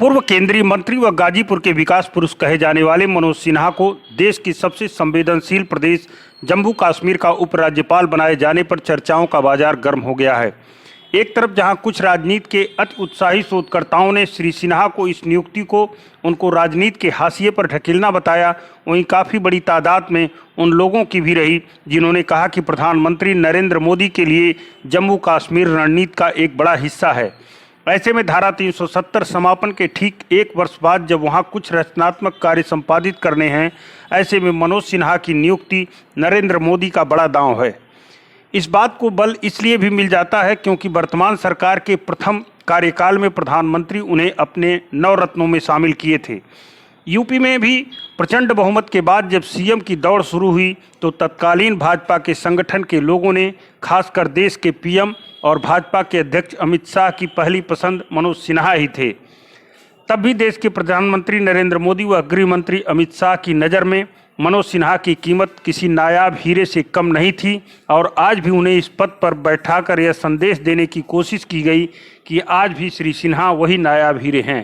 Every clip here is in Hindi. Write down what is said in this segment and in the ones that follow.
पूर्व केंद्रीय मंत्री व गाजीपुर के विकास पुरुष कहे जाने वाले मनोज सिन्हा को देश के सबसे संवेदनशील प्रदेश जम्मू कश्मीर का उपराज्यपाल बनाए जाने पर चर्चाओं का बाजार गर्म हो गया है। एक तरफ जहां कुछ राजनीति के अति उत्साही शोधकर्ताओं ने श्री सिन्हा को इस नियुक्ति को उनको राजनीति के हाशिए पर ढकेलना बताया, वहीं काफ़ी बड़ी तादाद में उन लोगों की भी रही जिन्होंने कहा कि प्रधानमंत्री नरेंद्र मोदी के लिए जम्मू कश्मीर रणनीति का एक बड़ा हिस्सा है। ऐसे में धारा 370 समापन के ठीक एक वर्ष बाद जब वहां कुछ रचनात्मक कार्य संपादित करने हैं, ऐसे में मनोज सिन्हा की नियुक्ति नरेंद्र मोदी का बड़ा दांव है। इस बात को बल इसलिए भी मिल जाता है क्योंकि वर्तमान सरकार के प्रथम कार्यकाल में प्रधानमंत्री उन्हें अपने नवरत्नों में शामिल किए थे। यूपी में भी प्रचंड बहुमत के बाद जब सीएम की दौड़ शुरू हुई तो तत्कालीन भाजपा के संगठन के लोगों ने खासकर देश के पीएम और भाजपा के अध्यक्ष अमित शाह की पहली पसंद मनोज सिन्हा ही थे। तब भी देश के प्रधानमंत्री नरेंद्र मोदी व गृह मंत्री अमित शाह की नज़र में मनोज सिन्हा की कीमत किसी नायाब हीरे से कम नहीं थी और आज भी उन्हें इस पद पर बैठाकर यह संदेश देने की कोशिश की गई कि आज भी श्री सिन्हा वही नायाब हीरे हैं।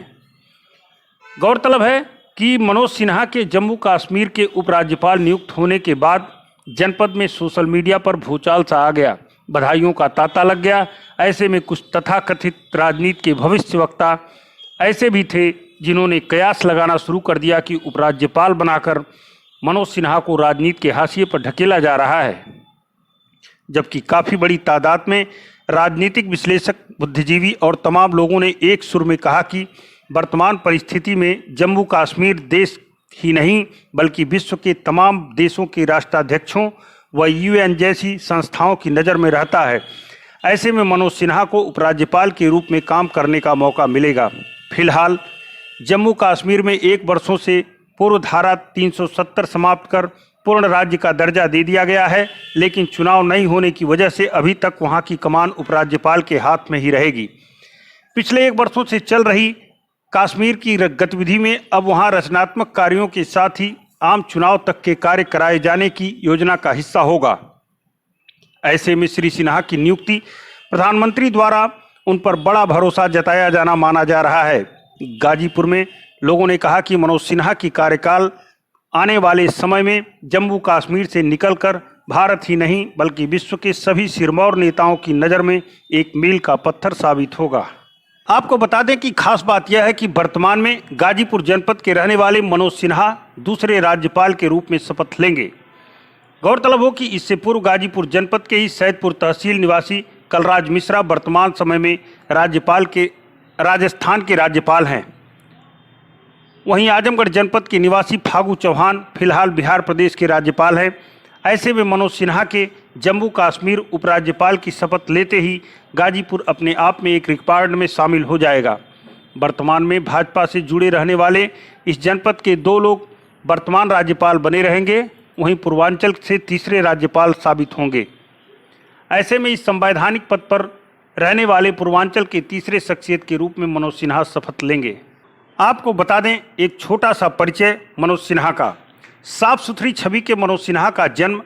गौरतलब है कि मनोज सिन्हा के जम्मू कश्मीर के उपराज्यपाल नियुक्त होने के बाद जनपद में सोशल मीडिया पर भूचाल सा आ गया, बधाइयों का तांता लग गया। ऐसे में कुछ तथाकथित राजनीति के भविष्यवक्ता ऐसे भी थे जिन्होंने कयास लगाना शुरू कर दिया कि उपराज्यपाल बनाकर मनोज सिन्हा को राजनीति के हाशिए पर ढकेला जा रहा है, जबकि काफ़ी बड़ी तादाद में राजनीतिक विश्लेषक, बुद्धिजीवी और तमाम लोगों ने एक सुर में कहा कि वर्तमान परिस्थिति में जम्मू कश्मीर देश ही नहीं बल्कि विश्व के तमाम देशों के राष्ट्राध्यक्षों व यूएन जैसी संस्थाओं की नज़र में रहता है। ऐसे में मनोज सिन्हा को उपराज्यपाल के रूप में काम करने का मौका मिलेगा। फिलहाल जम्मू कश्मीर में एक वर्षों से पूर्व धारा 370 समाप्त कर पूर्ण राज्य का दर्जा दे दिया गया है, लेकिन चुनाव नहीं होने की वजह से अभी तक वहां की कमान उपराज्यपाल के हाथ में ही रहेगी। पिछले एक वर्षों से चल रही कश्मीर की गतिविधि में अब वहां रचनात्मक कार्यों के साथ ही आम चुनाव तक के कार्य कराए जाने की योजना का हिस्सा होगा। ऐसे में श्री सिन्हा की नियुक्ति प्रधानमंत्री द्वारा उन पर बड़ा भरोसा जताया जाना माना जा रहा है। गाजीपुर में लोगों ने कहा कि मनोज सिन्हा की कार्यकाल आने वाले समय में जम्मू कश्मीर से निकलकर भारत ही नहीं बल्कि विश्व के सभी सिरमौर नेताओं की नज़र में एक मील का पत्थर साबित होगा। आपको बता दें कि खास बात यह है कि वर्तमान में गाजीपुर जनपद के रहने वाले मनोज सिन्हा दूसरे राज्यपाल के रूप में शपथ लेंगे। गौरतलब हो कि इससे पूर्व गाजीपुर जनपद के ही सैदपुर तहसील निवासी कलराज मिश्रा वर्तमान समय में राजस्थान के राज्यपाल हैं। वहीं आजमगढ़ जनपद के निवासी फागू चौहान फिलहाल बिहार प्रदेश के राज्यपाल हैं। ऐसे में मनोज सिन्हा के जम्मू कश्मीर उपराज्यपाल की शपथ लेते ही गाजीपुर अपने आप में एक रिकॉर्ड में शामिल हो जाएगा। वर्तमान में भाजपा से जुड़े रहने वाले इस जनपद के 2 लोग वर्तमान राज्यपाल बने रहेंगे, वहीं पूर्वांचल से तीसरे राज्यपाल साबित होंगे। ऐसे में इस संवैधानिक पद पर रहने वाले पूर्वांचल के तीसरे शख्सियत के रूप में मनोज सिन्हा शपथ लेंगे। आपको बता दें एक छोटा सा परिचय मनोज सिन्हा का। साफ सुथरी छवि के मनोज सिन्हा का जन्म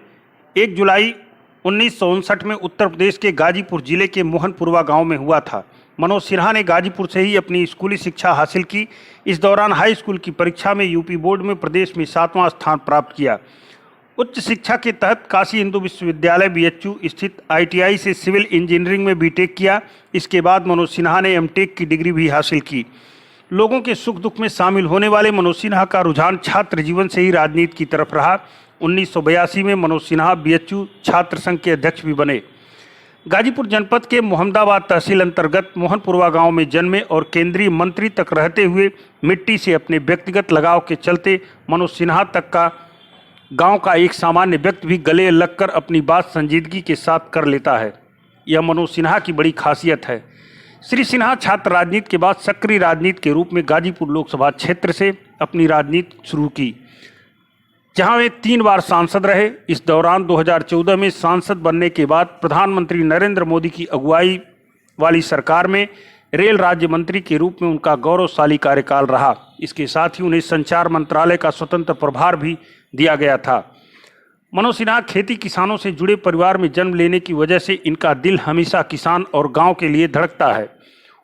1 जुलाई 1959 में उत्तर प्रदेश के गाजीपुर जिले के मोहनपुरवा गांव में हुआ था। मनोज सिन्हा ने गाजीपुर से ही अपनी स्कूली शिक्षा हासिल की। इस दौरान हाई स्कूल की परीक्षा में यूपी बोर्ड में प्रदेश में 7वां स्थान प्राप्त किया। उच्च शिक्षा के तहत काशी हिंदू विश्वविद्यालय बीएचयू स्थित आईटीआई से सिविल इंजीनियरिंग में बीटेक किया। इसके बाद मनोज सिन्हा ने एमटेक की डिग्री भी हासिल की। लोगों के सुख दुख में शामिल होने वाले मनोज सिन्हा का रुझान छात्र जीवन से ही राजनीति की तरफ रहा। 1982 में मनोज सिन्हा बीएचयू छात्र संघ के अध्यक्ष भी बने। गाजीपुर जनपद के मोहम्मदाबाद तहसील अंतर्गत मोहनपुरवा गांव में जन्मे और केंद्रीय मंत्री तक रहते हुए मिट्टी से अपने व्यक्तिगत लगाव के चलते मनोज सिन्हा तक का गांव का एक सामान्य व्यक्ति भी गले लगकर अपनी बात संजीदगी के साथ कर लेता है। यह मनोज सिन्हा की बड़ी खासियत है। श्री सिन्हा छात्र राजनीति के बाद सक्रिय राजनीति के रूप में गाजीपुर लोकसभा क्षेत्र से अपनी राजनीति शुरू की, जहां वे 3 बार सांसद रहे। इस दौरान 2014 में सांसद बनने के बाद प्रधानमंत्री नरेंद्र मोदी की अगुवाई वाली सरकार में रेल राज्य मंत्री के रूप में उनका गौरवशाली कार्यकाल रहा। इसके साथ ही उन्हें संचार मंत्रालय का स्वतंत्र प्रभार भी दिया गया था। मनोज सिन्हा खेती किसानों से जुड़े परिवार में जन्म लेने की वजह से इनका दिल हमेशा किसान और गांव के लिए धड़कता है।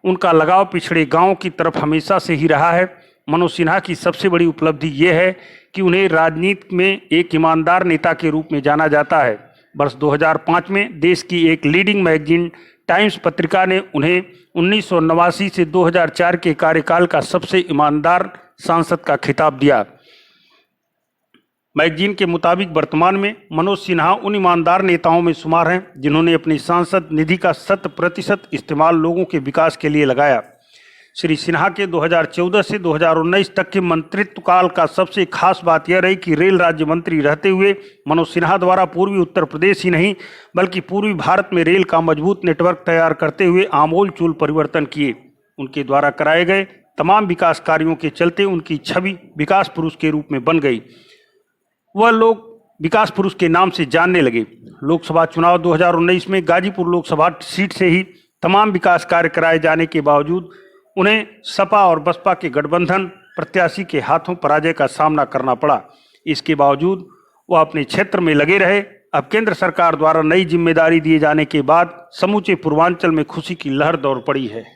उनका लगाव पिछड़े गांव की तरफ हमेशा से ही रहा है। मनोज सिन्हा की सबसे बड़ी उपलब्धि ये है कि उन्हें राजनीति में एक ईमानदार नेता के रूप में जाना जाता है। वर्ष 2005 में देश की एक लीडिंग मैगजीन टाइम्स पत्रिका ने उन्हें 1989 से 2004 के कार्यकाल का सबसे ईमानदार सांसद का खिताब दिया। मैगजीन के मुताबिक वर्तमान में मनोज सिन्हा उन ईमानदार नेताओं में शुमार हैं जिन्होंने अपनी सांसद निधि का 100% इस्तेमाल लोगों के विकास के लिए लगाया। श्री सिन्हा के 2014 से 2019 तक के मंत्रित्व काल का सबसे खास बात यह रही कि रेल राज्य मंत्री रहते हुए मनोज सिन्हा द्वारा पूर्वी उत्तर प्रदेश ही नहीं बल्कि पूर्वी भारत में रेल का मजबूत नेटवर्क तैयार करते हुए आमूल चूल परिवर्तन किए। उनके द्वारा कराए गए तमाम विकास कार्यों के चलते उनकी छवि विकास पुरुष के रूप में बन गई। वह लोग विकास पुरुष के नाम से जानने लगे। लोकसभा चुनाव 2019 में गाजीपुर लोकसभा सीट से ही तमाम विकास कार्य कराए जाने के बावजूद उन्हें सपा और बसपा के गठबंधन प्रत्याशी के हाथों पराजय का सामना करना पड़ा। इसके बावजूद वह अपने क्षेत्र में लगे रहे। अब केंद्र सरकार द्वारा नई जिम्मेदारी दिए जाने के बाद समूचे पूर्वांचल में खुशी की लहर दौड़ पड़ी है।